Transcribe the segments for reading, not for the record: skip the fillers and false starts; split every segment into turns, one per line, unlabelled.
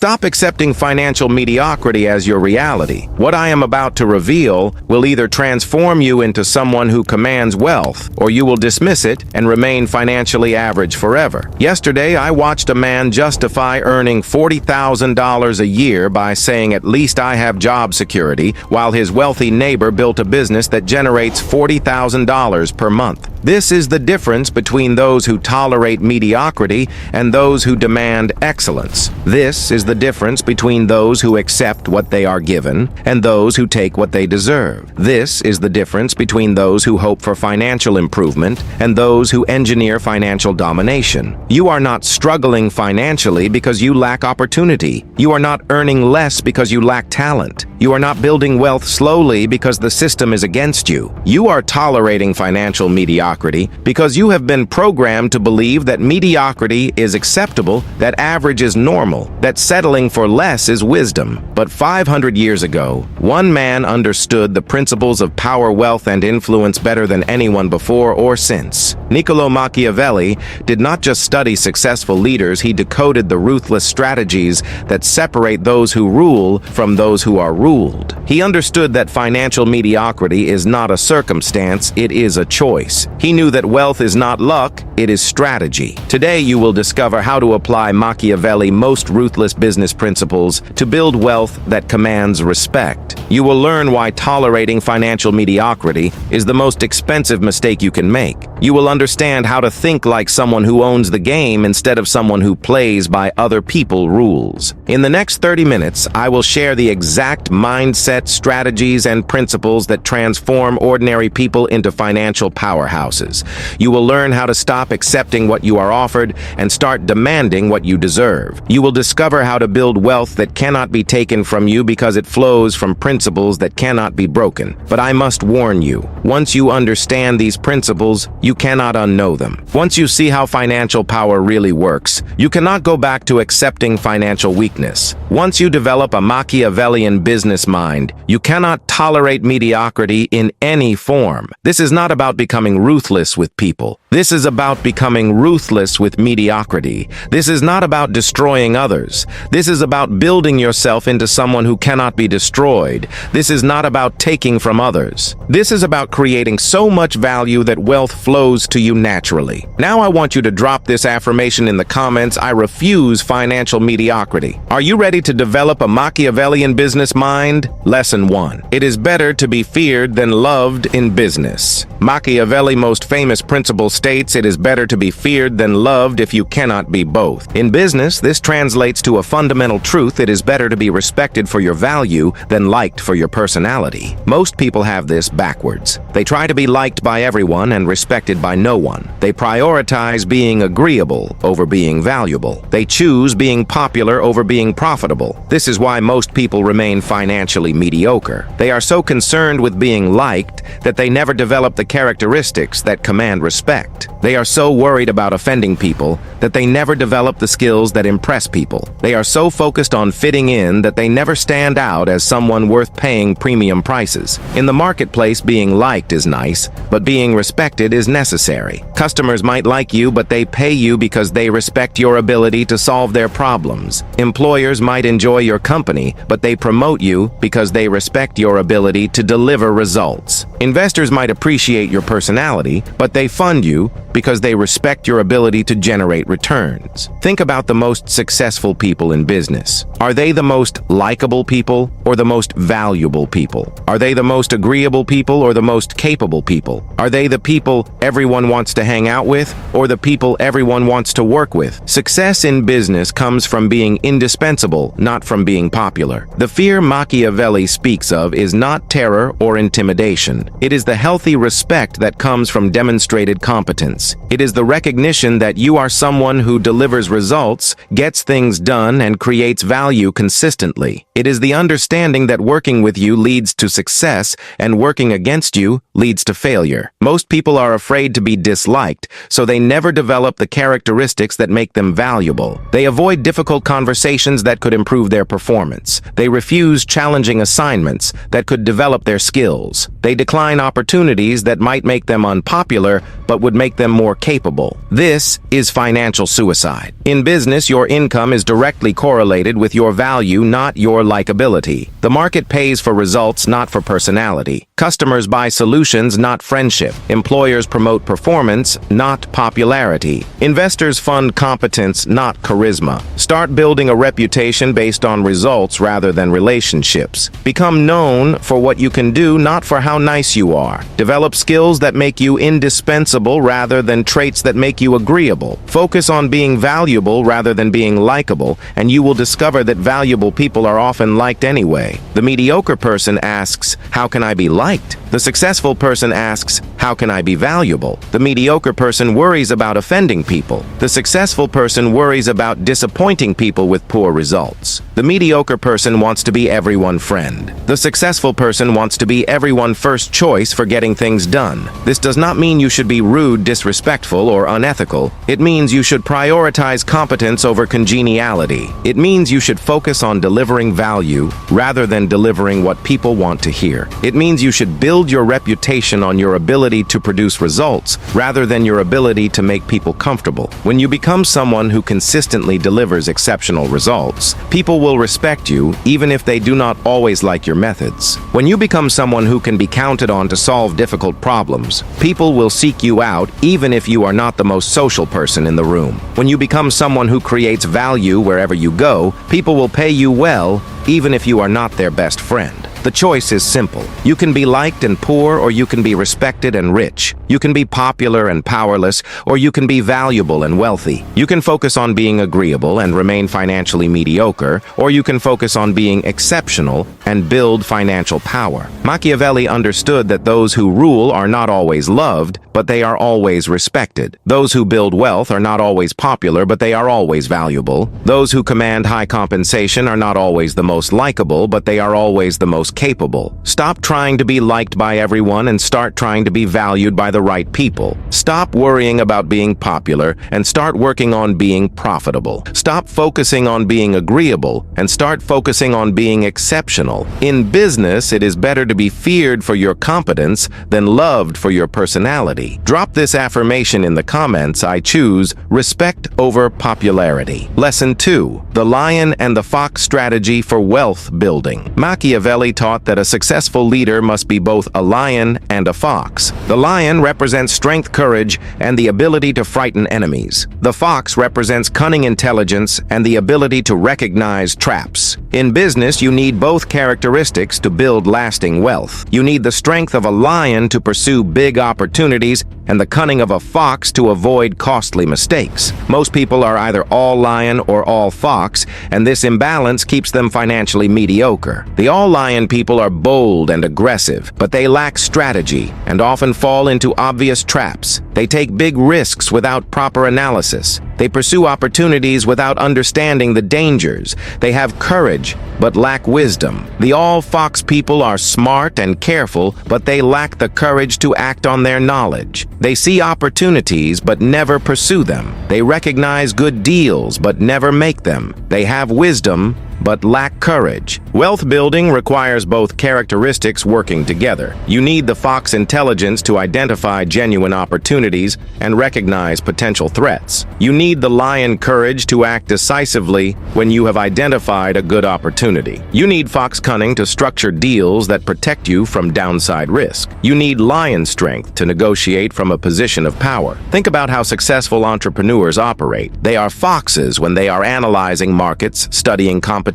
Stop accepting financial mediocrity as your reality. What I am about to reveal will either transform you into someone who commands wealth, or you will dismiss it and remain financially average forever. Yesterday, I watched a man justify earning $40,000 a year by saying at least I have job security, while his wealthy neighbor built a business that generates $40,000 per month. This is the difference between those who tolerate mediocrity and those who demand excellence. This is the difference between those who accept what they are given and those who take what they deserve. This is the difference between those who hope for financial improvement and those who engineer financial domination. You are not struggling financially because you lack opportunity. You are not earning less because you lack talent. You are not building wealth slowly because the system is against you. You are tolerating financial mediocrity because you have been programmed to believe that mediocrity is acceptable, that average is normal, that settling for less is wisdom. But 500 years ago, one man understood the principles of power, wealth, and influence better than anyone before or since. Niccolo Machiavelli did not just study successful leaders, he decoded the ruthless strategies that separate those who rule from those who are ruled. He understood that financial mediocrity is not a circumstance, it is a choice. He knew that wealth is not luck, it is strategy. Today you will discover how to apply Machiavelli's most ruthless business principles to build wealth that commands respect. You will learn why tolerating financial mediocrity is the most expensive mistake you can make. You will understand how to think like someone who owns the game instead of someone who plays by other people's rules. In the next 30 minutes, I will share the exact mindset, strategies, and principles that transform ordinary people into financial powerhouses. You will learn how to stop accepting what you are offered and start demanding what you deserve. You will discover how to build wealth that cannot be taken from you because it flows from principles that cannot be broken. But I must warn you, once you understand these principles, you cannot unknow them. Once you see how financial power really works, you cannot go back to accepting financial weakness. Once you develop a Machiavellian business mind, you cannot tolerate mediocrity in any form. This is not about becoming ruthless with people. This is about becoming ruthless with mediocrity. This is not about destroying others. This is about building yourself into someone who cannot be destroyed. This is not about taking from others. This is about creating so much value that wealth flows to you naturally. Now I want you to drop this affirmation in the comments: I refuse financial mediocrity. Are you ready to develop a Machiavellian business mind? Lesson 1. It is better to be feared than loved in business. Machiavelli's most famous principle states it is better to be feared than loved if you cannot be both. In business, this translates to a fundamental truth: it is better to be respected for your value than liked for your personality. Most people have this backwards. They try to be liked by everyone and respected by no one. They prioritize being agreeable over being valuable. They choose being popular over being profitable. This is why most people remain financially mediocre. They are so concerned with being liked that they never develop the characteristics that command respect. They are so worried about offending people that they never develop the skills that impress people. They are so focused on fitting in that they never stand out as someone worth paying premium prices. In the marketplace, being liked is nice, but being respected is necessary. Customers might like you, but they pay you because they respect your ability to solve their problems. Employers might enjoy your company, but they promote you because they respect your ability to deliver results. Investors might appreciate your personality, but they fund you because they respect your ability to generate returns. Think about the most successful people in business. Are they the most likable people or the most valuable people? Are they the most agreeable people or the most capable people? Are they the people everyone wants to hang out with or the people everyone wants to work with? Success in business comes from being indispensable, not from being popular. The fear Machiavelli speaks of is not terror or intimidation. It is the healthy respect that comes from demonstrated competence. It is the recognition that you are someone who delivers results, gets things done, and creates value consistently. It is the understanding that working with you leads to success and working against you leads to failure. Most people are afraid to be disliked, so they never develop the characteristics that make them valuable. They avoid difficult conversations that could improve their performance. They refuse challenging assignments that could develop their skills. They decline opportunities that might make them unpopular but would make them more capable. This is financial suicide. In business, your income is directly correlated with your your value, not your likability. The market pays for results, not for personality. Customers buy solutions, not friendship. Employers promote performance, not popularity. Investors fund competence, not charisma. Start building a reputation based on results rather than relationships. Become known for what you can do, not for how nice you are. Develop skills that make you indispensable rather than traits that make you agreeable. Focus on being valuable rather than being likable, and you will discover that valuable people are often liked anyway. The mediocre person asks, "How can I be liked?" The successful person asks, "How can I be valuable?" The mediocre person worries about offending people. The successful person worries about disappointing people with poor results. The mediocre person wants to be everyone's friend. The successful person wants to be everyone's first choice for getting things done. This does not mean you should be rude, disrespectful, or unethical. It means you should prioritize competence over congeniality. It means you should focus on delivering value rather than delivering what people want to hear. It means you should build your reputation on your ability to produce results rather than your ability to make people comfortable. When you become someone who consistently delivers exceptional results, people will respect you even if they do not always like your methods. When you become someone who can be counted on to solve difficult problems, people will seek you out even if you are not the most social person in the room. When you become someone who creates value wherever you go, people will pay you well even if you are not their best friend. The choice is simple. You can be liked and poor, or you can be respected and rich. You can be popular and powerless, or you can be valuable and wealthy. You can focus on being agreeable and remain financially mediocre, or you can focus on being exceptional and build financial power. Machiavelli understood that those who rule are not always loved, but they are always respected. Those who build wealth are not always popular, but they are always valuable. Those who command high compensation are not always the most likable, but they are always the most capable. Stop trying to be liked by everyone and start trying to be valued by the right people. Stop worrying about being popular and start working on being profitable. Stop focusing on being agreeable and start focusing on being exceptional. In business, it is better to be feared for your competence than loved for your personality. Drop this affirmation in the comments. I choose respect over popularity. Lesson 2. The Lion and the Fox Strategy for Wealth Building. Machiavelli taught that a successful leader must be both a lion and a fox. The lion represents strength, courage, and the ability to frighten enemies. The fox represents cunning intelligence and the ability to recognize traps. In business, you need both characteristics to build lasting wealth. You need the strength of a lion to pursue big opportunities and the cunning of a fox to avoid costly mistakes. Most people are either all lion or all fox, and this imbalance keeps them financially mediocre. The all lion people are bold and aggressive, but they lack strategy and often fall into obvious traps. They take big risks without proper analysis. They pursue opportunities without understanding the dangers. They have courage, but lack wisdom. The all-fox people are smart and careful, but they lack the courage to act on their knowledge. They see opportunities, but never pursue them. They recognize good deals, but never make them. They have wisdom, but lack courage. Wealth building requires both characteristics working together. You need the fox intelligence to identify genuine opportunities and recognize potential threats. You need the lion courage to act decisively when you have identified a good opportunity. You need fox cunning to structure deals that protect you from downside risk. You need lion strength to negotiate from a position of power. Think about how successful entrepreneurs operate. They are foxes when they are analyzing markets, studying competition,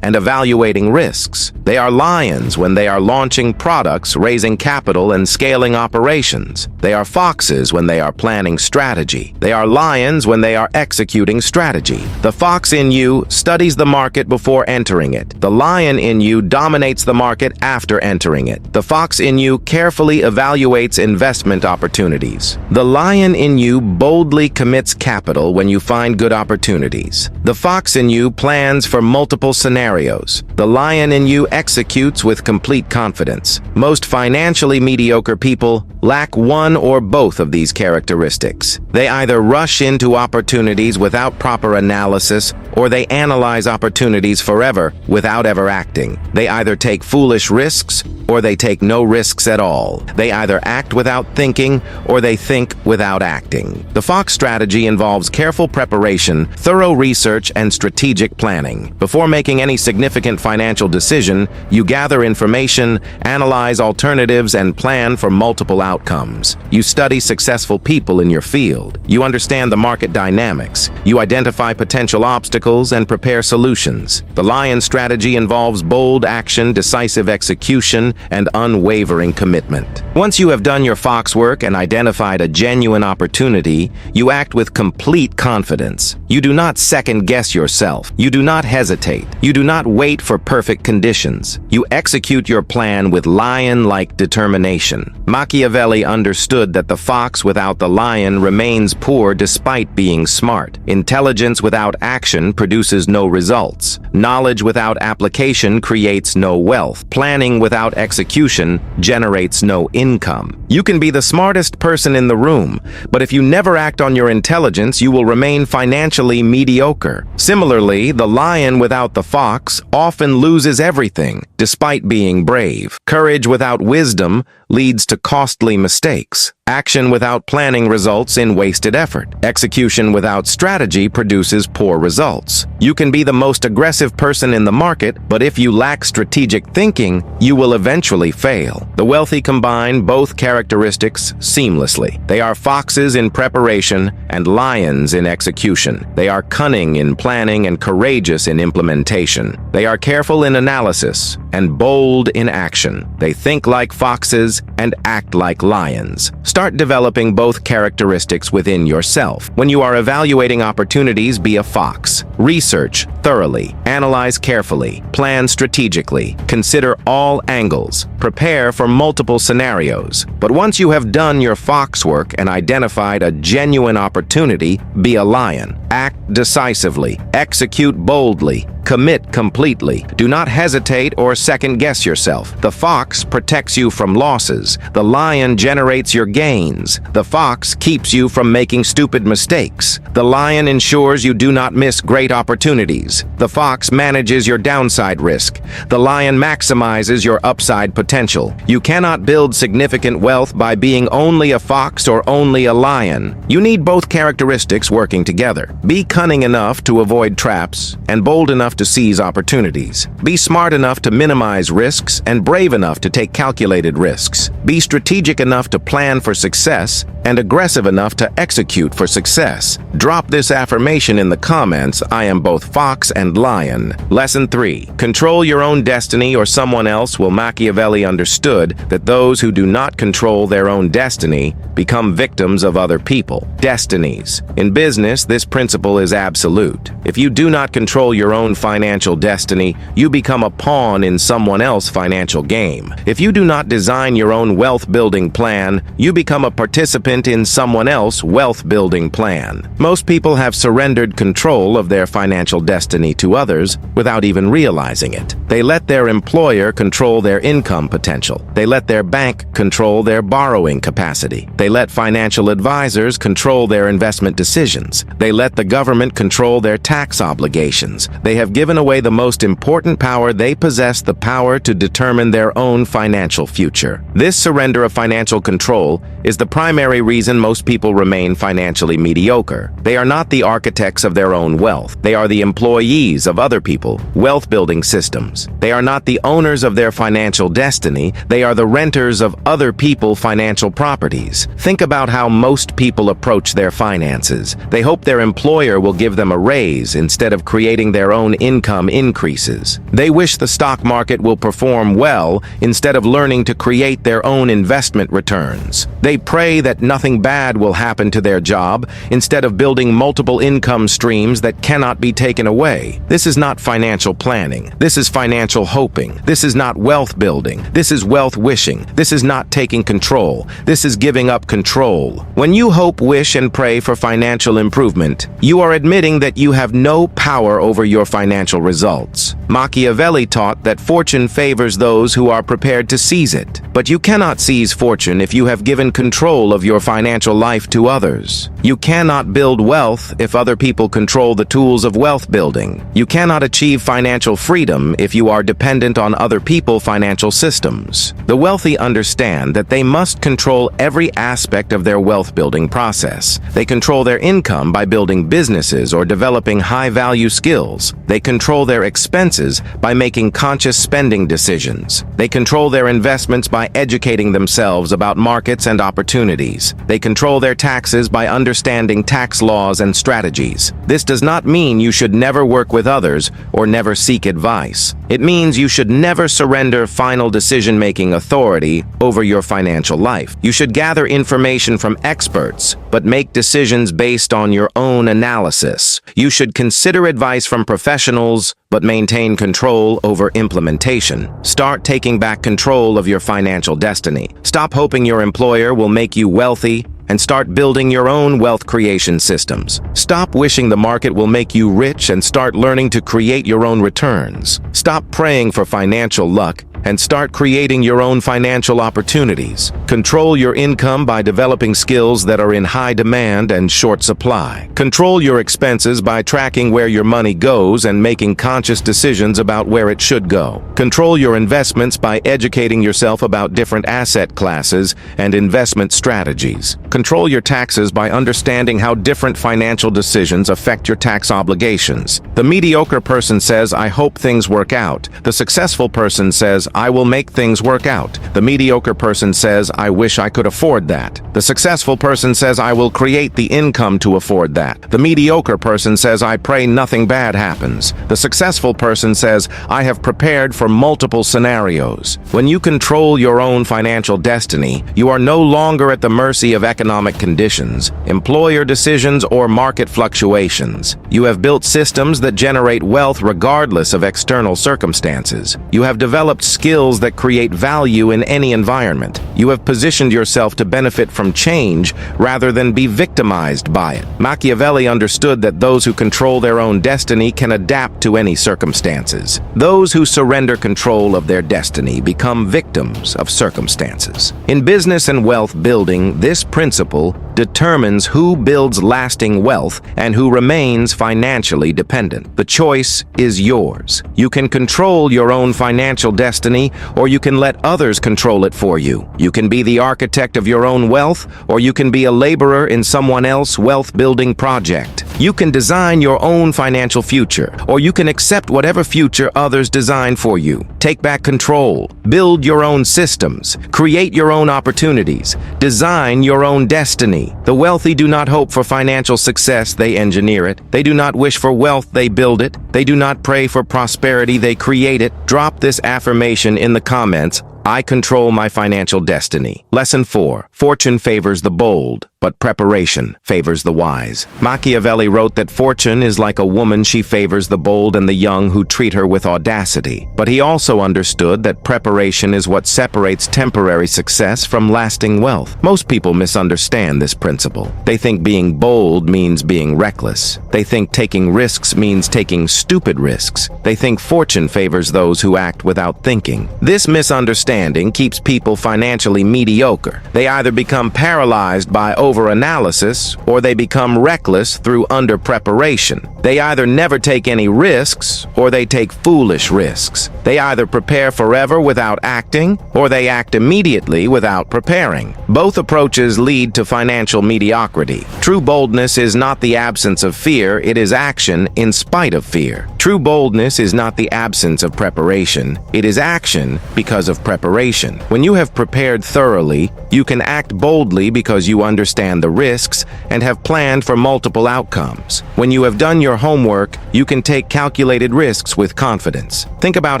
and evaluating risks. They are lions when they are launching products, raising capital, and scaling operations. They are foxes when they are planning strategy. They are lions when they are executing strategy. The fox in you studies the market before entering it. The lion in you dominates the market after entering it. The fox in you carefully evaluates investment opportunities. The lion in you boldly commits capital when you find good opportunities. The fox in you plans for multiple scenarios. The lion in you executes with complete confidence. Most financially mediocre people lack one or both of these characteristics. They either rush into opportunities without proper analysis, or they analyze opportunities forever without ever acting. They either take foolish risks, or they take no risks at all. They either act without thinking, or they think without acting. The fox strategy involves careful preparation, thorough research, and strategic planning. Before Before making any significant financial decision, you gather information, analyze alternatives, and plan for multiple outcomes. You study successful people in your field. You understand the market dynamics. You identify potential obstacles and prepare solutions. The lion strategy involves bold action, decisive execution, and unwavering commitment. Once you have done your fox work and identified a genuine opportunity, you act with complete confidence. You do not second-guess yourself. You do not hesitate. You do not wait for perfect conditions. You execute your plan with lion-like determination. Machiavelli understood that the fox without the lion remains poor despite being smart. Intelligence without action produces no results. Knowledge without application creates no wealth. Planning without execution generates no income. You can be the smartest person in the room, but if you never act on your intelligence, you will remain financially mediocre. Similarly, the lion without the fox often loses everything, despite being brave. Courage without wisdom leads to costly mistakes. Action without planning results in wasted effort. Execution without strategy produces poor results. You can be the most aggressive person in the market, but if you lack strategic thinking, you will eventually fail. The wealthy combine both characteristics seamlessly. They are foxes in preparation and lions in execution. They are cunning in planning and courageous in implementation. They are careful in analysis and bold in action. They think like foxes and act like lions. Start developing both characteristics within yourself. When you are evaluating opportunities, be a fox. Research thoroughly, analyze carefully, plan strategically, consider all angles, prepare for multiple scenarios. But once you have done your fox work and identified a genuine opportunity, be a lion. Act decisively, execute boldly, commit completely. Do not hesitate or second-guess yourself. The fox protects you from losses. The lion generates your gains. The fox keeps you from making stupid mistakes. The lion ensures you do not miss great opportunities. The fox manages your downside risk. The lion maximizes your upside potential. You cannot build significant wealth by being only a fox or only a lion. You need both characteristics working together. Be cunning enough to avoid traps and bold enough to seize opportunities. Be smart enough to minimize risks and brave enough to take calculated risks. Be strategic enough to plan for success and aggressive enough to execute for success. Drop this affirmation in the comments: I am both fox and lion. Lesson 3. Control your own destiny or someone else will. Machiavelli understood that those who do not control their own destiny become victims of other people. Destinies. In business, this principle is absolute. If you do not control your own financial destiny, you become a pawn in someone else's financial game. If you do not design your own wealth-building plan, you become a participant in someone else's wealth-building plan. Most people have surrendered control of their financial destiny to others without even realizing it. They let their employer control their income potential. They let their bank control their borrowing capacity. They let financial advisors control their investment decisions. They let the government control their tax obligations. They have given away the most important power they possess, the power to determine their own financial future. This surrender of financial control is the primary reason most people remain financially mediocre. They are not the architects of their own wealth. They are the employees of other people, wealth-building systems. They are not the owners of their financial destiny. They are the renters of other people's financial properties. Think about how most people approach their finances. They hope their employer will give them a raise instead of creating their own income increases. They wish the stock market will perform well instead of learning to create their own investment returns. They pray that nothing bad will happen to their job instead of building multiple income streams that cannot be taken away. This is not financial planning. This is financial hoping. This is not wealth building. This is wealth wishing. This is not taking control. This is giving up control. When you hope, wish, and pray for financial improvement, you are admitting that you have no power over your financial results. Machiavelli taught that fortune favors those who are prepared to seize it. But you cannot seize fortune if you have given control of your financial life to others. You cannot build wealth if other people control the tools of wealth building. You cannot achieve financial freedom if you are dependent on other people's financial systems. The wealthy understand that they must control every aspect of their wealth building process. They control their income by building businesses or developing high-value skills. They control their expenses by making conscious spending decisions. They control their investments by educating themselves about markets and opportunities. They control their taxes by understanding tax laws and strategies. This does not mean you should never work with others or never seek advice. It means you should never surrender final decision-making authority over your financial life. You should gather information from experts, but make decisions based on your own analysis. You should consider advice from professionals, but maintain control over implementation. Start taking back control of your financial destiny. Stop hoping your employer will make you wealthy and start building your own wealth creation systems. Stop wishing the market will make you rich and start learning to create your own returns. Stop praying for financial luck and start creating your own financial opportunities. Control your income by developing skills that are in high demand and short supply. Control your expenses by tracking where your money goes and making conscious decisions about where it should go. Control your investments by educating yourself about different asset classes and investment strategies. Control your taxes by understanding how different financial decisions affect your tax obligations. The mediocre person says, "I hope things work out." The successful person says, "I will make things work out." The mediocre person says, "I wish I could afford that." The successful person says, "I will create the income to afford that." The mediocre person says, "I pray nothing bad happens." The successful person says, "I have prepared for multiple scenarios." When you control your own financial destiny, you are no longer at the mercy of economic conditions, employer decisions, or market fluctuations. You have built systems that generate wealth regardless of external circumstances. You have developed skills that create value in any environment. You have positioned yourself to benefit from change rather than be victimized by it. Machiavelli understood that those who control their own destiny can adapt to any circumstances. Those who surrender control of their destiny become victims of circumstances. In business and wealth building, this principle determines who builds lasting wealth and who remains financially dependent. The choice is yours. You can control your own financial destiny, or you can let others control it for you. You can be the architect of your own wealth, or you can be a laborer in someone else's wealth-building project. You can design your own financial future, or you can accept whatever future others design for you. Take back control. Build your own systems. Create your own opportunities. Design your own destiny. The wealthy do not hope for financial success, they engineer it. They do not wish for wealth, they build it. They do not pray for prosperity, they create it. Drop this affirmation in the comments. I control my financial destiny. Lesson 4. Fortune favors the bold, but preparation favors the wise. Machiavelli wrote that fortune is like a woman, she favors the bold and the young who treat her with audacity. But he also understood that preparation is what separates temporary success from lasting wealth. Most people misunderstand this principle. They think being bold means being reckless. They think taking risks means taking stupid risks. They think fortune favors those who act without thinking. This misunderstanding keeps people financially mediocre. They either become paralyzed by over-analysis or they become reckless through under-preparation. They either never take any risks or they take foolish risks. They either prepare forever without acting or they act immediately without preparing. Both approaches lead to financial mediocrity. True boldness is not the absence of fear, it is action in spite of fear. True boldness is not the absence of preparation, it is action because of preparation. When you have prepared thoroughly, you can act boldly because you understand the risks and have planned for multiple outcomes. When you have done your homework, you can take calculated risks with confidence. Think about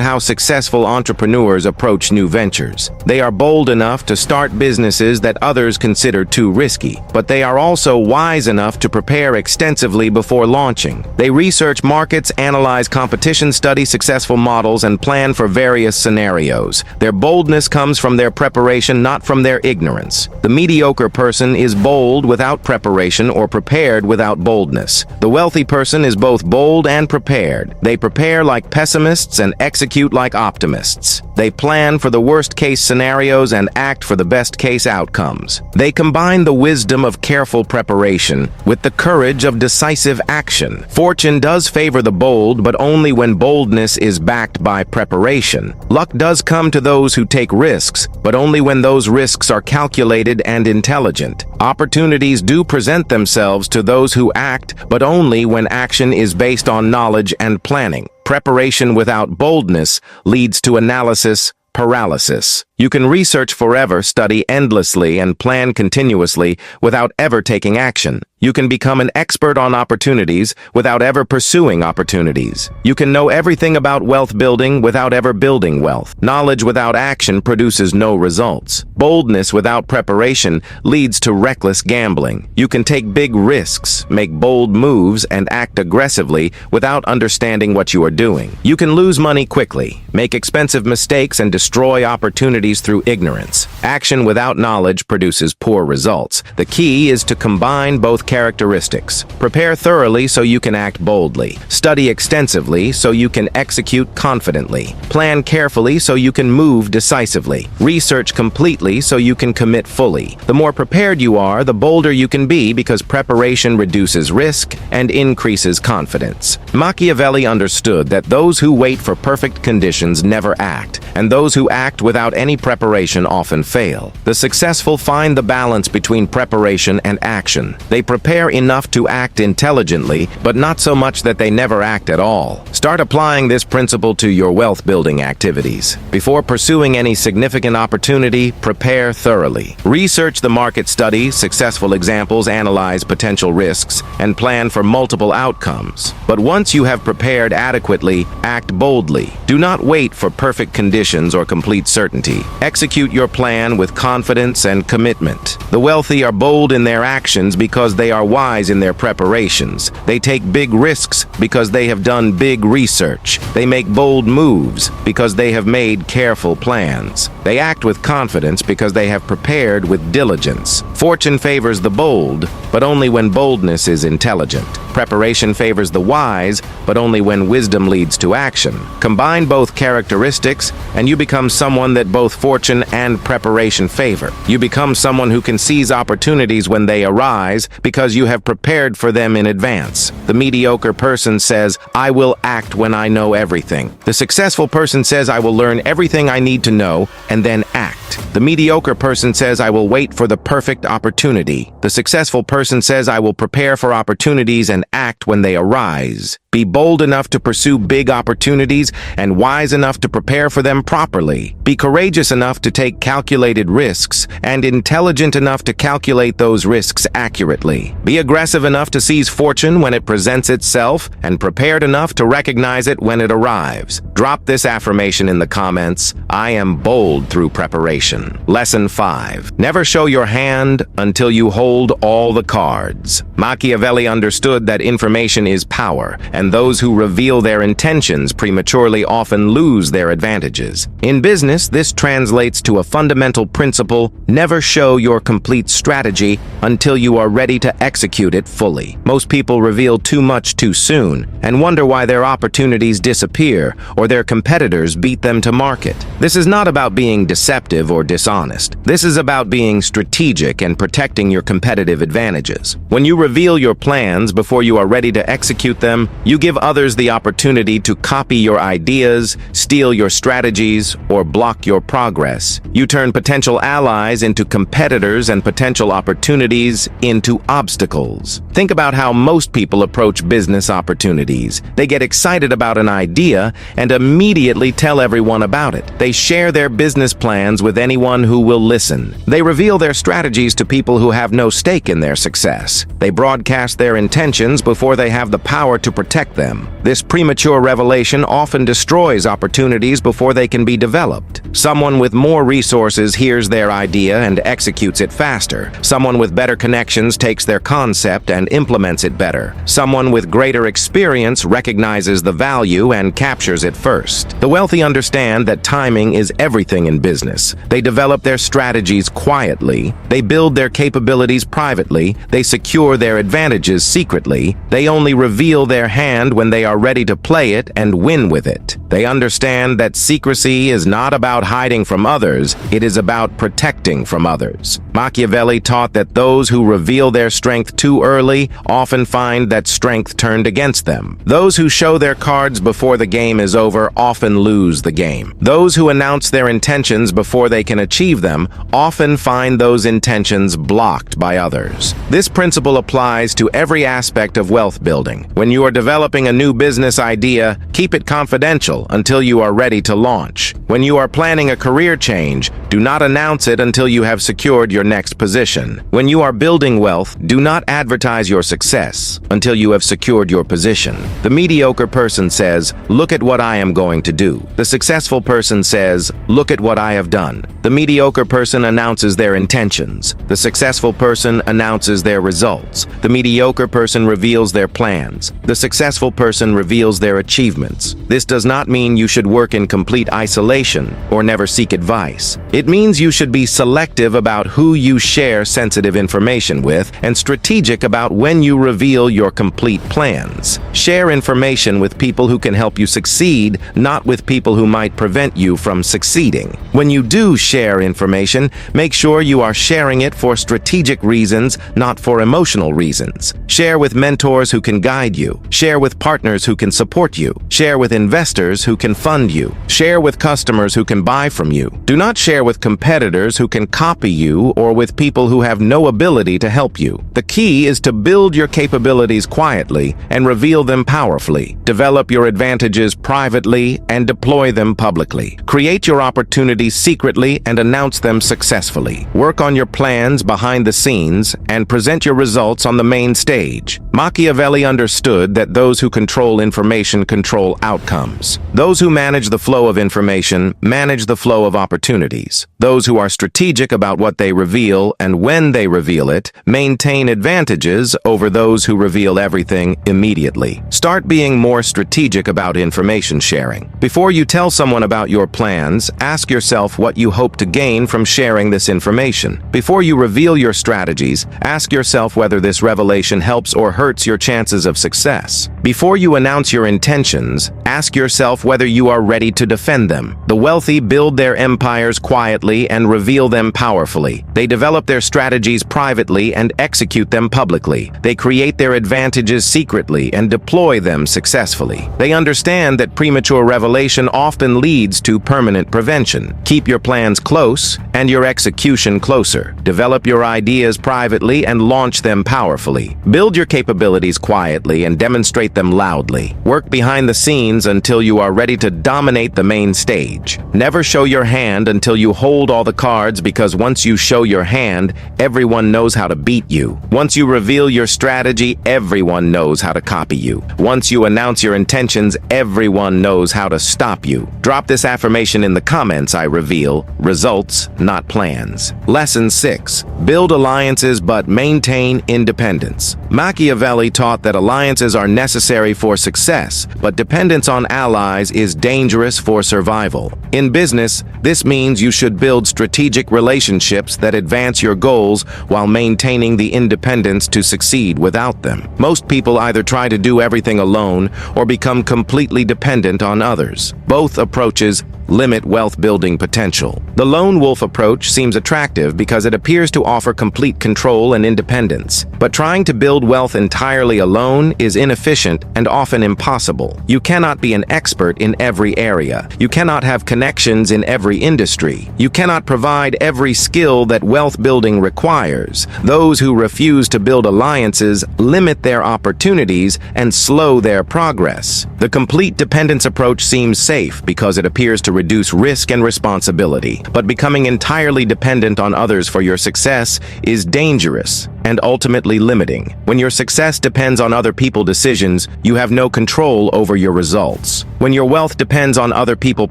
how successful entrepreneurs approach new ventures. They are bold enough to start businesses that others consider too risky, but they are also wise enough to prepare extensively before launching. They research markets, analyze competition, study successful models, and plan for various scenarios. Their bold Boldness comes from their preparation, not from their ignorance. The mediocre person is bold without preparation or prepared without boldness. The wealthy person is both bold and prepared. They prepare like pessimists and execute like optimists. They plan for the worst-case scenarios and act for the best-case outcomes. They combine the wisdom of careful preparation with the courage of decisive action. Fortune does favor the bold, but only when boldness is backed by preparation. Luck does come to those who take risks, but only when those risks are calculated and intelligent. Opportunities do present themselves to those who act, but only when action is based on knowledge and planning. Preparation without boldness leads to analysis paralysis. You can research forever, study endlessly, and plan continuously without ever taking action. You can become an expert on opportunities without ever pursuing opportunities. You can know everything about wealth building without ever building wealth. Knowledge without action produces no results. Boldness without preparation leads to reckless gambling. You can take big risks, make bold moves, and act aggressively without understanding what you are doing. You can lose money quickly, make expensive mistakes, and destroy opportunities through ignorance. Action without knowledge produces poor results. The key is to combine both characteristics. Prepare thoroughly so you can act boldly. Study extensively so you can execute confidently. Plan carefully so you can move decisively. Research completely so you can commit fully. The more prepared you are, the bolder you can be, because preparation reduces risk and increases confidence. Machiavelli understood that those who wait for perfect conditions never act, and those who act without any preparation often fail. The successful find the balance between preparation and action. They prepare enough to act intelligently, but not so much that they never act at all. Start applying this principle to your wealth-building activities. Before pursuing any significant opportunity, prepare thoroughly. Research the market, study successful examples, analyze potential risks, and plan for multiple outcomes. But once you have prepared adequately, act boldly. Do not wait for perfect conditions or complete certainty. Execute your plan with confidence and commitment. The wealthy are bold in their actions because they are wise in their preparations. They take big risks because they have done big research. They make bold moves because they have made careful plans. They act with confidence because they have prepared with diligence. Fortune favors the bold, but only when boldness is intelligent. Preparation favors the wise, but only when wisdom leads to action. Combine both characteristics, and you become someone that both fortune and preparation favor. You become someone who can seize opportunities when they arise because you have prepared for them in advance. The mediocre person says, "I will act when I know everything." The successful person says, "I will learn everything I need to know and then act." The mediocre person says, "I will wait for the perfect opportunity." The successful person says, "I will prepare for opportunities and act when they arise." Be bold enough to pursue big opportunities and wise enough to prepare for them properly. Be courageous enough to take calculated risks and intelligent enough to calculate those risks accurately. Be aggressive enough to seize fortune when it presents itself and prepared enough to recognize it when it arrives. Drop this affirmation in the comments: I am bold through preparation. Lesson 5. Never show your hand until you hold all the cards. Machiavelli understood that information is power, and those who reveal their intentions prematurely often lose their advantages. In business, this translates to a fundamental principle: never show your complete strategy until you are ready to execute it fully. Most people reveal too much too soon and wonder why their opportunities disappear or their competitors beat them to market. This is not about being deceptive or dishonest. This is about being strategic and protecting your competitive advantages. When you reveal your plans before you are ready to execute them, you give others the opportunity to copy your ideas, steal your strategies, or block your progress. You turn potential allies into competitors and potential opportunities into obstacles. Think about how most people approach business opportunities. They get excited about an idea and immediately tell everyone about it. They share their business plans with anyone who will listen. They reveal their strategies to people who have no stake in their success. They broadcast their intentions before they have the power to protect protect them. This premature revelation often destroys opportunities before they can be developed. Someone with more resources hears their idea and executes it faster. Someone with better connections takes their concept and implements it better. Someone with greater experience recognizes the value and captures it first. The wealthy understand that timing is everything in business. They develop their strategies quietly. They build their capabilities privately. They secure their advantages secretly. They only reveal their hand when they are ready to play it and win with it. They understand that secrecy is not about hiding from others, it is about protecting from others. Machiavelli taught that those who reveal their strength too early often find that strength turned against them. Those who show their cards before the game is over often lose the game. Those who announce their intentions before they can achieve them often find those intentions blocked by others. This principle applies to every aspect of wealth building. When you are developing a new business idea, keep it confidential until you are ready to launch. When you are planning a career change, do not announce it until you have secured your next position. When you are building wealth, do not advertise your success until you have secured your position. The mediocre person says, "Look at what I am going to do." The successful person says, "Look at what I have done." The mediocre person announces their intentions. The successful person announces their results. The mediocre person reveals their plans. The successful person reveals their achievements. This does not mean you should work in complete isolation or never seek advice. It means you should be selective about who you share sensitive information with and strategic about when you reveal your complete plans. Share information with people who can help you succeed, not with people who might prevent you from succeeding. When you do share information, make sure you are sharing it for strategic reasons, not for emotional reasons. Share with mentors who can guide you. Share with partners who can support you. Share with investors who can fund you. Share with customers who can buy from you. Do not share with competitors who can copy you or with people who have no ability to help you. The key is to build your capabilities quietly and reveal them powerfully. Develop your advantages privately and deploy them publicly. Create your opportunities secretly and announce them successfully. Work on your plans behind the scenes and present your results on the main stage. Machiavelli understood that those who control information control outcomes. Those who manage the flow of information manage the flow of opportunities. Those who are strategic about what they reveal and when they reveal it maintain advantages over those who reveal everything immediately. Start being more strategic about information sharing. Before you tell someone about your plans, ask yourself what you hope to gain from sharing this information. Before you reveal your strategies, ask yourself whether this revelation helps or hurts your chances of success. Before you announce your intentions, ask yourself whether you are ready to defend them. The wealthy build their empires quietly and reveal them powerfully. They develop their strategies privately and execute them publicly. They create their advantages secretly and deploy them successfully. They understand that premature revelation often leads to permanent prevention. Keep your plans close and your execution closer. Develop your ideas privately and launch them powerfully. Build your capabilities quietly and demonstrate them loudly. Work behind the scenes until you are ready to dominate the main stage. Never show your hand until you hold all the cards, because once you show your hand, everyone knows how to beat you. Once you reveal your strategy, everyone knows how to copy you. Once you announce your intentions, everyone knows how to stop you. Drop this affirmation in the comments. I reveal results, not plans. Lesson 6. Build alliances but maintain independence. Machiavelli taught that alliances are necessary for success, but dependence on allies is dangerous for survival. In business, this means you should build strategic relationships that advance your goals while maintaining the independence to succeed without them. Most people either try to do everything alone or become completely dependent on others. Both approaches limit wealth-building potential. The lone wolf approach seems attractive because it appears to offer complete control and independence. But trying to build wealth entirely alone is inefficient and often impossible. You cannot be an expert in every area. You cannot have connections in every industry. You cannot provide every skill that wealth building requires. Those who refuse to build alliances limit their opportunities and slow their progress. The complete dependence approach seems safe, safe because it appears to reduce risk and responsibility. But becoming entirely dependent on others for your success is dangerous and ultimately limiting. When your success depends on other people's decisions, you have no control over your results. When your wealth depends on other people's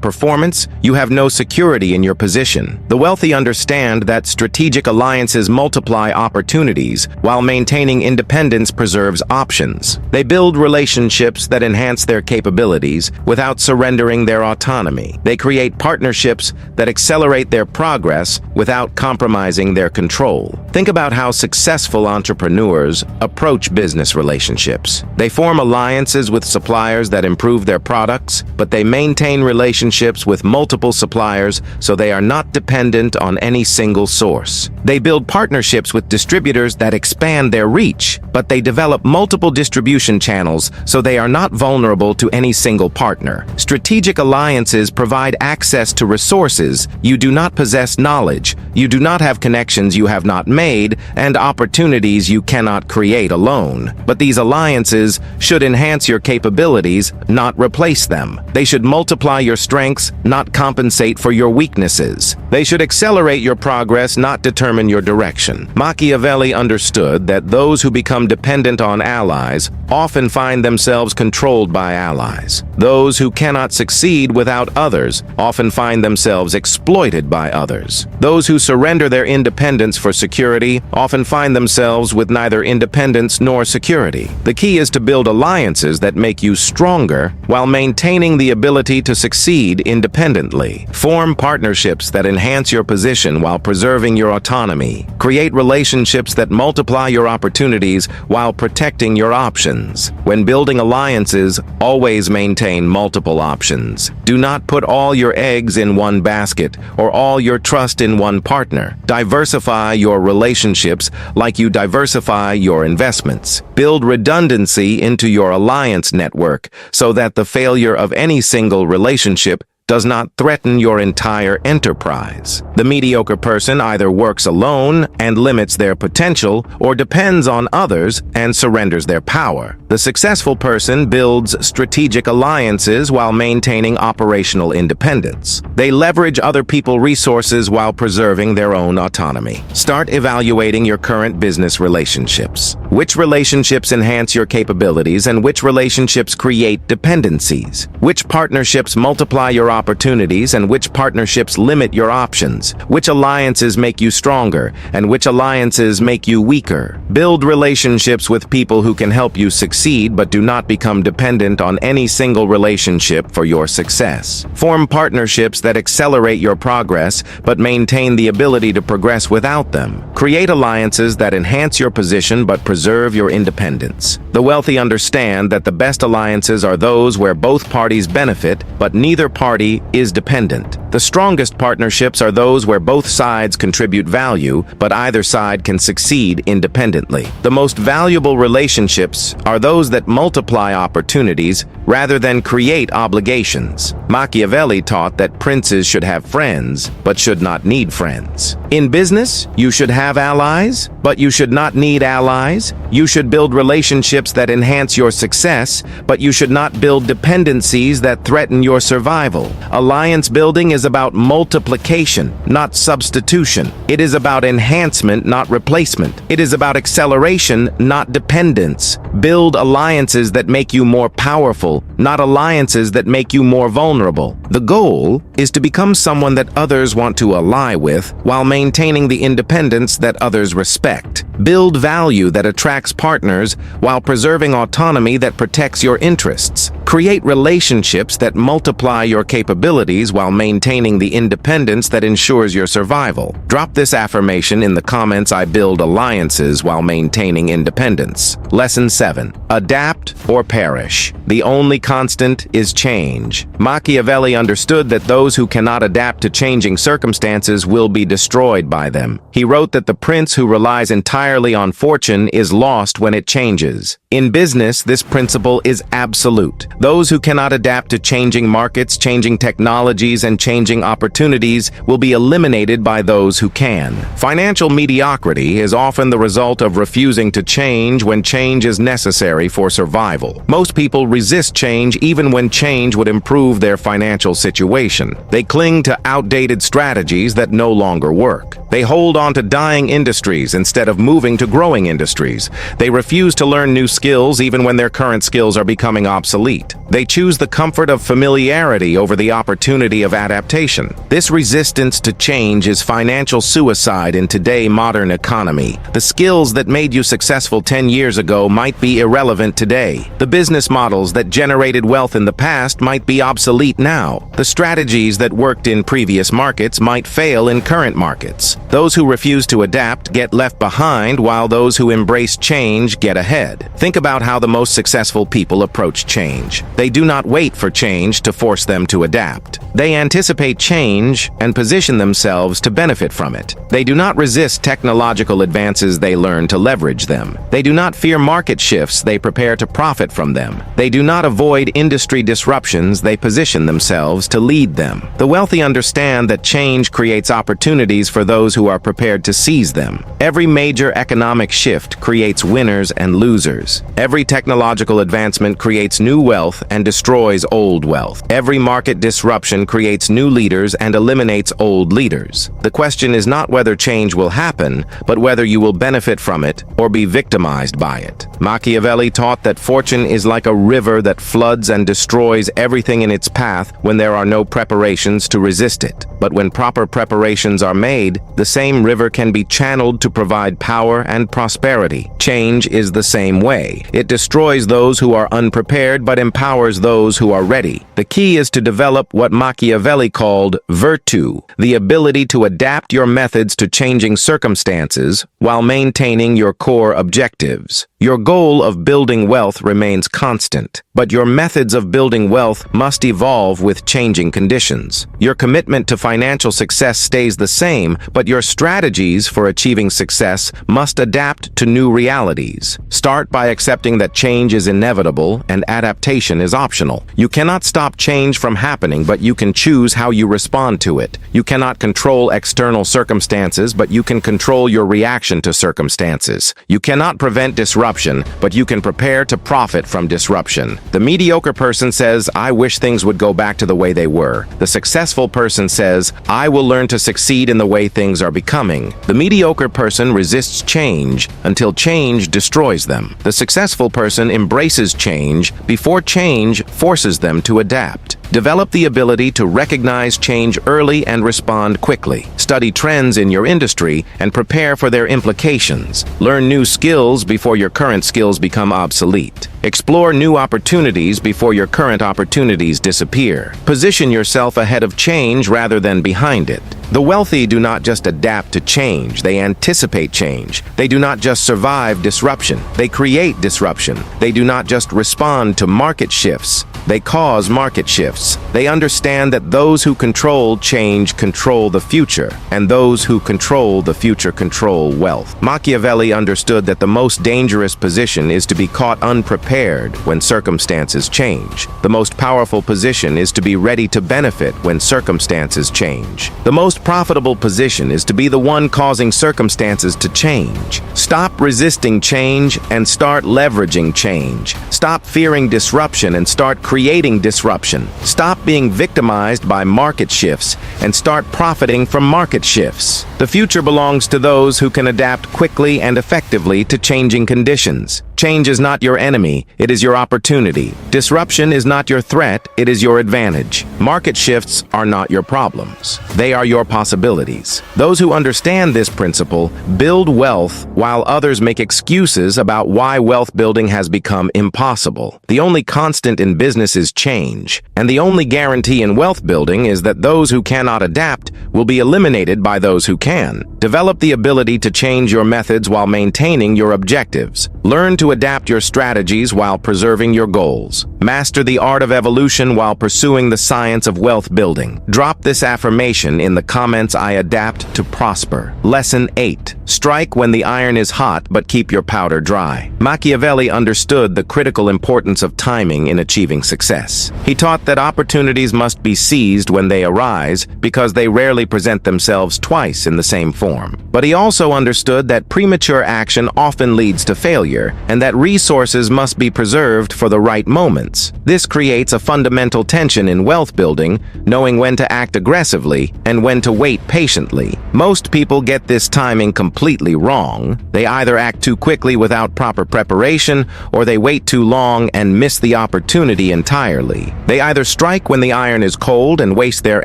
performance, you have no security in your position. The wealthy understand that strategic alliances multiply opportunities, while maintaining independence preserves options. They build relationships that enhance their capabilities without surrendering their autonomy. They create partnerships that accelerate their progress without compromising their control. Think about how successful entrepreneurs approach business relationships. They form alliances with suppliers that improve their products, but they maintain relationships with multiple suppliers so they are not dependent on any single source. They build partnerships with distributors that expand their reach, but they develop multiple distribution channels so they are not vulnerable to any single partner. Strategic alliances provide access to resources. You do not possess knowledge, you do not have connections you have not made, and opportunities you cannot create alone. But these alliances should enhance your capabilities, not replace them. They should multiply your strengths, not compensate for your weaknesses. They should accelerate your progress, not determine your direction. Machiavelli understood that those who become dependent on allies often find themselves controlled by allies. Those who cannot succeed without others often find themselves exploited by others. Those who surrender their independence for security often find themselves with neither independence nor security. The key is to build alliances that make you stronger while maintaining the ability to succeed independently. Form partnerships that enhance your position while preserving your autonomy. Create relationships that multiply your opportunities while protecting your options. When building alliances, always maintain multiple options. Do not put all your eggs in one basket or all your trust in one partner. Diversify your relationships like you diversify your investments. Build redundancy into your alliance network so that the failure of any single relationship does not threaten your entire enterprise. The mediocre person either works alone and limits their potential, or depends on others and surrenders their power. The successful person builds strategic alliances while maintaining operational independence. They leverage other people's resources while preserving their own autonomy. Start evaluating your current business relationships. Which relationships enhance your capabilities and which relationships create dependencies? Which partnerships multiply your opportunities and which partnerships limit your options? Which alliances make you stronger and which alliances make you weaker? Build relationships with people who can help you succeed, but do not become dependent on any single relationship for your success. Form partnerships that accelerate your progress but maintain the ability to progress without them. Create alliances that enhance your position but preserve your independence. The wealthy understand that the best alliances are those where both parties benefit, but neither party is dependent. The strongest partnerships are those where both sides contribute value, but either side can succeed independently. The most valuable relationships are those that multiply opportunities rather than create obligations. Machiavelli taught that princes should have friends, but should not need friends. In business, you should have allies, but you should not need allies. You should build relationships that enhance your success, but you should not build dependencies that threaten your survival. Alliance building is about multiplication, not substitution. It is about enhancement, not replacement. It is about acceleration, not dependence. Build alliances that make you more powerful, not alliances that make you more vulnerable. The goal is to become someone that others want to ally with while maintaining the independence that others respect. Build value that attracts partners while preserving autonomy that protects your interests. Create relationships that multiply your capabilities while maintaining the independence that ensures your survival. Drop this affirmation in the comments. I build alliances while maintaining independence. Lesson 7. Adapt or perish. The only constant is change. Machiavelli understood that those who cannot adapt to changing circumstances will be destroyed by them. He wrote that the prince who relies relies entirely on fortune is lost when it changes. In business, this principle is absolute. Those who cannot adapt to changing markets, changing technologies, and changing opportunities will be eliminated by those who can. Financial mediocrity is often the result of refusing to change when change is necessary for survival. Most people resist change even when change would improve their financial situation. They cling to outdated strategies that no longer work. They hold on to dying industries instead of moving to growing industries. They refuse to learn new skills even when their current skills are becoming obsolete. They choose the comfort of familiarity over the opportunity of adaptation. This resistance to change is financial suicide in today's modern economy. The skills that made you successful 10 years ago might be irrelevant today. The business models that generated wealth in the past might be obsolete now. The strategies that worked in previous markets might fail in current markets. Those who refuse to adapt get left behind, while those who embrace change get ahead. Think about how the most successful people approach change. They do not wait for change to force them to adapt. They anticipate change and position themselves to benefit from it. They do not resist technological advances, they learn to leverage them. They do not fear market shifts, they prepare to profit from them. They do not avoid industry disruptions, they position themselves to lead them. The wealthy understand that change creates opportunities for those who are prepared to seize them. Every major economic shift creates winners and losers. Every technological advancement creates new wealth and destroys old wealth. Every market disruption creates new leaders and eliminates old leaders. The question is not whether change will happen, but whether you will benefit from it or be victimized by it. Machiavelli taught that fortune is like a river that floods and destroys everything in its path when there are no preparations to resist it. But when proper preparations are made, the same river can be channeled to provide power and prosperity. Change is the same way. It destroys those who are unprepared but empowers those who are ready. The key is to develop what Machiavelli called virtue, the ability to adapt your methods to changing circumstances while maintaining your core objectives. Your goal of building wealth remains constant, but your methods of building wealth must evolve with changing conditions. Your commitment to financial success stays the same, but your strategies for achieving success must adapt to new realities. Start by accepting that change is inevitable and adaptation is optional. You cannot stop change from happening, but you can choose how you respond to it. You cannot control external circumstances, but you can control your reaction to circumstances. You cannot prevent disruption, but you can prepare to profit from disruption. The mediocre person says, "I wish things would go back to the way they were." The successful person says, "I will learn to succeed in the way things are becoming." The mediocre person resists change until change destroys them. The successful person embraces change before change forces them to adapt. Develop the ability to recognize change early and respond quickly. Study trends in your industry and prepare for their implications. Learn new skills before your current skills become obsolete. Explore new opportunities before your current opportunities disappear. Position yourself ahead of change rather than behind it. The wealthy do not just adapt to change, they anticipate change. They do not just survive disruption, they create disruption. They do not just respond to market shifts, they cause market shifts. They understand that those who control change control the future, and those who control the future control wealth. Machiavelli understood that the most dangerous position is to be caught unprepared when circumstances change. The most powerful position is to be ready to benefit when circumstances change. The most profitable position is to be the one causing circumstances to change. Stop resisting change and start leveraging change. Stop fearing disruption and start creating disruption. Stop being victimized by market shifts and start profiting from market shifts. The future belongs to those who can adapt quickly and effectively to changing conditions. Change is not your enemy, it is your opportunity. Disruption is not your threat, it is your advantage. Market shifts are not your problems. They are your possibilities. Those who understand this principle build wealth while others make excuses about why wealth building has become impossible. The only constant in business is change, and the only guarantee in wealth building is that those who cannot adapt will be eliminated by those who can. Develop the ability to change your methods while maintaining your objectives. Learn to adapt your strategies while preserving your goals. Master the art of evolution while pursuing the science of wealth building. Drop this affirmation in the comments: I adapt to prosper. Lesson 8. Strike when the iron is hot, but keep your powder dry. Machiavelli understood the critical importance of timing in achieving success. He taught that opportunities must be seized when they arise because they rarely present themselves twice in the same form. But he also understood that premature action often leads to failure, and that resources must be preserved for the right moments. This creates a fundamental tension in wealth building, knowing when to act aggressively and when to wait patiently. Most people get this timing completely wrong. They either act too quickly without proper preparation, or they wait too long and miss the opportunity entirely. They either strike when the iron is cold and waste their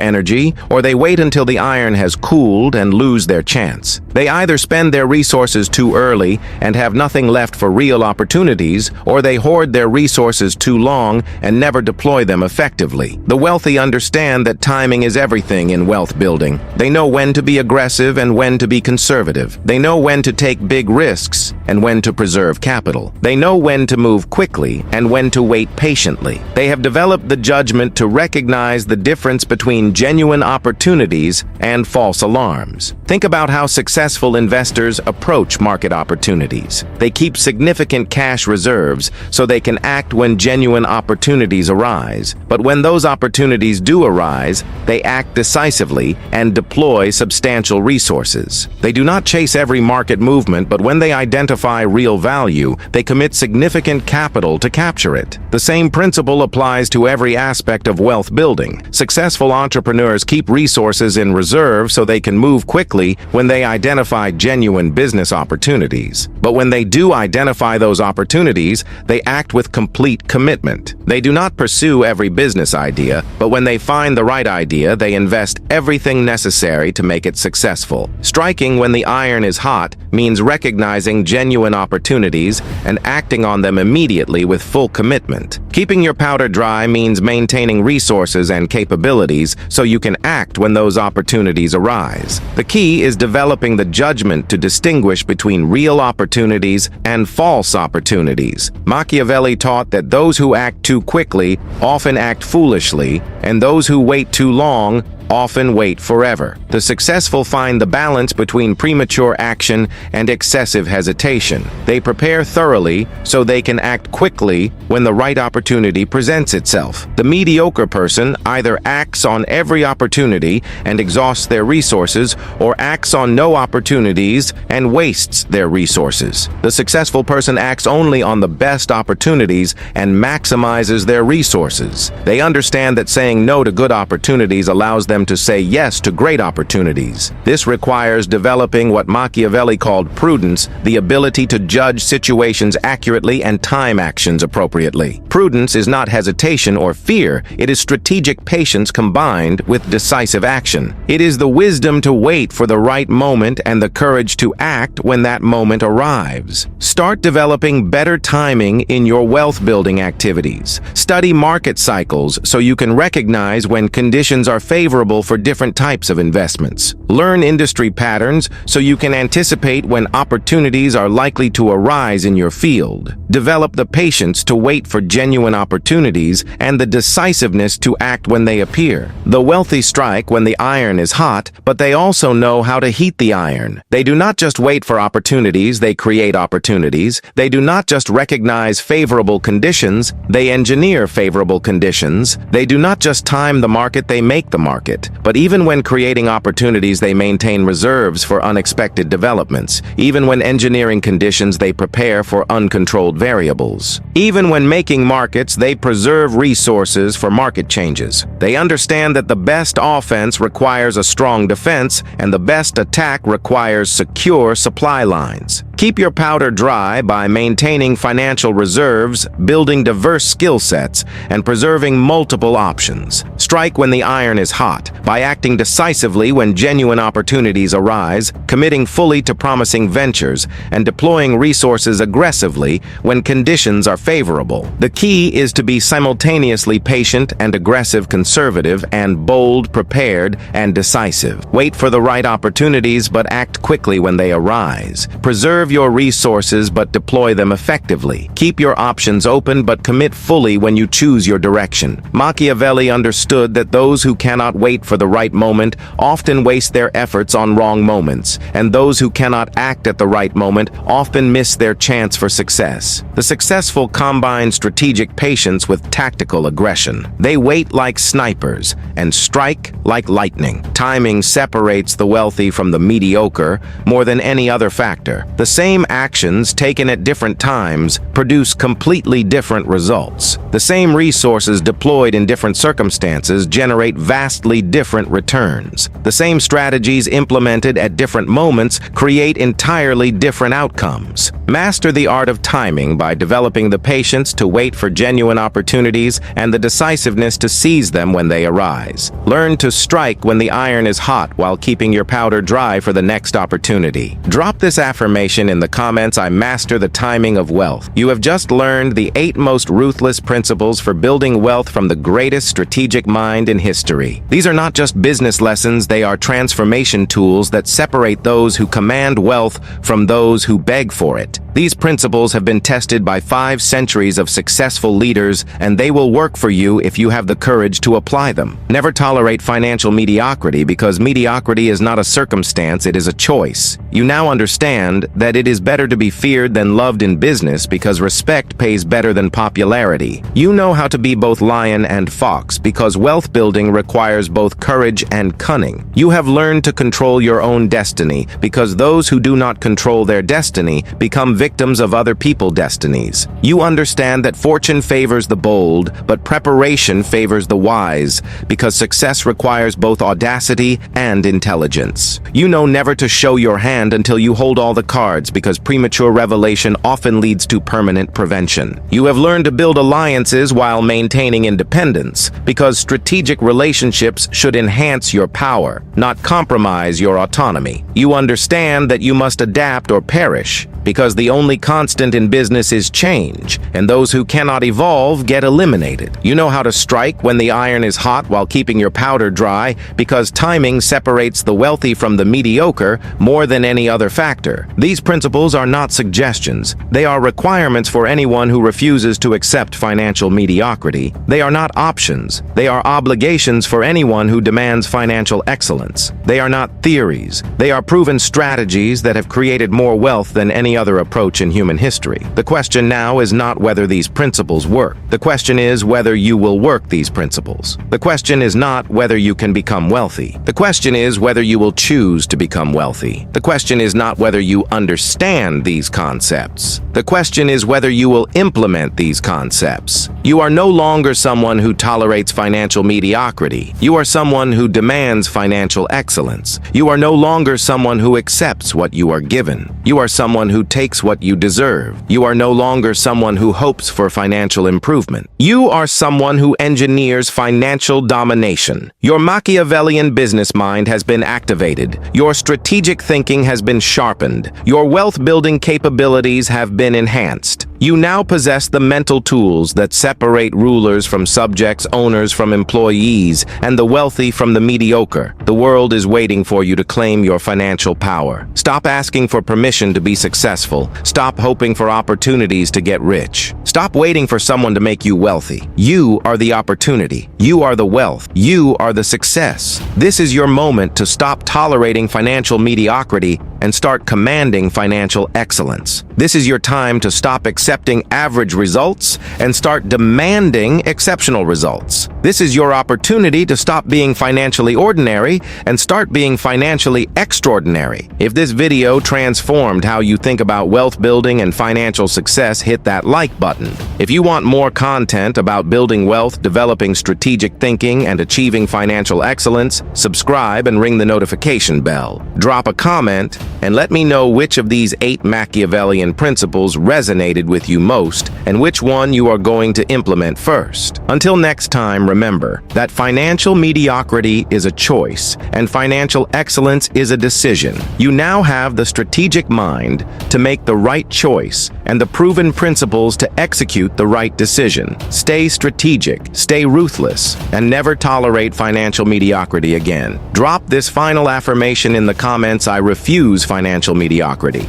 energy, or they wait until the iron has cooled and lose their chance. They either spend their resources too early and have nothing left for real opportunities, or they hoard their resources too long and never deploy them effectively. The wealthy understand that timing is everything in wealth building. They know when to be aggressive and when to be conservative. They know when to take big risks and when to preserve capital. They know when to move quickly and when to wait patiently. They have developed the judgment to recognize the difference between genuine opportunities and false alarms. Think about how successful investors approach market opportunities. They keep significant cash reserves so they can act when genuine opportunities arise. But when those opportunities do arise, they act decisively and deploy substantial resources. They do not chase every market movement, but when they identify real value, they commit significant capital to capture it. The same principle applies to every aspect of wealth building. Successful entrepreneurs keep resources in reserve so they can move quickly when they identify genuine business opportunities. But when they do identify those opportunities, they act with complete commitment. They do not pursue every business idea, but when they find the right idea, they invest everything necessary to make it successful. Striking when the iron is hot means recognizing genuine opportunities and acting on them immediately with full commitment. Keeping your powder dry means maintaining resources and capabilities so you can act when those opportunities arise. The key is developing the judgment to distinguish between real opportunities and false opportunities. Machiavelli taught that those who act too quickly often act foolishly, and those who wait too long often wait forever. The successful find the balance between premature action and excessive hesitation. They prepare thoroughly so they can act quickly when the right opportunity presents itself. The mediocre person either acts on every opportunity and exhausts their resources, or acts on no opportunities and wastes their resources. The successful person acts only on the best opportunities and maximizes their resources. They understand that saying no to good opportunities allows them to say yes to great opportunities. This requires developing what Machiavelli called prudence, the ability to judge situations accurately and time actions appropriately. Prudence is not hesitation or fear, it is strategic patience combined with decisive action. It is the wisdom to wait for the right moment and the courage to act when that moment arrives. Start developing better timing in your wealth building activities. Study market cycles so you can recognize when conditions are favorable for different types of investments. Learn industry patterns so you can anticipate when opportunities are likely to arise in your field. Develop the patience to wait for genuine opportunities and the decisiveness to act when they appear. The wealthy strike when the iron is hot, but they also know how to heat the iron. They do not just wait for opportunities, they create opportunities. They do not just recognize favorable conditions, they engineer favorable conditions. They do not just time the market, they make the market. But even when creating opportunities, they maintain reserves for unexpected developments. Even when engineering conditions, they prepare for uncontrolled variables. Even when making markets, they preserve resources for market changes. They understand that the best offense requires a strong defense, and the best attack requires secure supply lines. Keep your powder dry by maintaining financial reserves, building diverse skill sets, and preserving multiple options. Strike when the iron is hot, by acting decisively when genuine opportunities arise, committing fully to promising ventures, and deploying resources aggressively when conditions are favorable. The key is to be simultaneously patient and aggressive, conservative and bold, prepared and decisive. Wait for the right opportunities but act quickly when they arise. Preserve your resources but deploy them effectively. Keep your options open but commit fully when you choose your direction. Machiavelli understood that those who cannot wait for the right moment often waste their efforts on wrong moments, and those who cannot act at the right moment often miss their chance for success. The successful combine strategic patience with tactical aggression. They wait like snipers and strike like lightning. Timing separates the wealthy from the mediocre more than any other factor. The same actions taken at different times produce completely different results. The same resources deployed in different circumstances generate vastly different returns. The same strategies implemented at different moments create entirely different outcomes. Master the art of timing by developing the patience to wait for genuine opportunities and the decisiveness to seize them when they arise. Learn to strike when the iron is hot while keeping your powder dry for the next opportunity. Drop this affirmation in the comments: I master the timing of wealth. You have just learned the 8 most ruthless principles for building wealth from the greatest strategic mind in history. These are not just business lessons, they are transformation tools that separate those who command wealth from those who beg for it. These principles have been tested by 5 centuries of successful leaders, and they will work for you if you have the courage to apply them. Never tolerate financial mediocrity, because mediocrity is not a circumstance, it is a choice. You now understand that it is better to be feared than loved in business, because respect pays better than popularity. You know how to be both lion and fox, because wealth building requires both courage and cunning. You have learned to control your own destiny, because those who do not control their destiny become victims of other people's destinies. You understand that fortune favors the bold, but preparation favors the wise, because success requires both audacity and intelligence. You know never to show your hand until you hold all the cards, because premature revelation often leads to permanent prevention. You have learned to build alliances while maintaining independence, because strategic relationships should enhance your power, not compromise your autonomy. You understand that you must adapt or perish, because the only constant in business is change, and those who cannot evolve get eliminated. You know how to strike when the iron is hot while keeping your powder dry, because timing separates the wealthy from the mediocre more than any other factor. These principles are not suggestions. They are requirements for anyone who refuses to accept financial mediocrity. They are not options. They are obligations for anyone who demands financial excellence. They are not theories. They are proven strategies that have created more wealth than any other approach in human history. The question now is not whether these principles work. The question is whether you will work these principles. The question is not whether you can become wealthy. The question is whether you will choose to become wealthy. The question is not whether you understand these concepts. The question is whether you will implement these concepts. You are no longer someone who tolerates financial mediocrity. You are someone who demands financial excellence. You are no longer someone who accepts what you are given. You are someone who takes what you deserve. You are no longer someone who hopes for financial improvement. You are someone who engineers financial domination. Your Machiavellian business mind has been activated. Your strategic thinking has been sharpened. Your wealth-building capabilities have been enhanced. You now possess the mental tools that separate rulers from subjects, owners from employees, and the wealthy from the mediocre. The world is waiting for you to claim your financial power. Stop asking for permission to be successful. Stop hoping for opportunities to get rich. Stop waiting for someone to make you wealthy. You are the opportunity. You are the wealth. You are the success. This is your moment to stop tolerating financial mediocrity and start commanding financial excellence. This is your time to stop accepting average results and start demanding exceptional results. This is your opportunity to stop being financially ordinary and start being financially extraordinary. If this video transformed how you think about wealth building and financial success, hit that like button. If you want more content about building wealth, developing strategic thinking, and achieving financial excellence, subscribe and ring the notification bell. Drop a comment and let me know which of these 8 Machiavellian principles resonated with you most and which one you are going to implement first. Until next time, remember that financial mediocrity is a choice and financial excellence is a decision. You now have the strategic mind to make the right choice and the proven principles to execute the right decision. Stay strategic, stay ruthless, and never tolerate financial mediocrity again. Drop this final affirmation in the comments: I refuse financial mediocrity.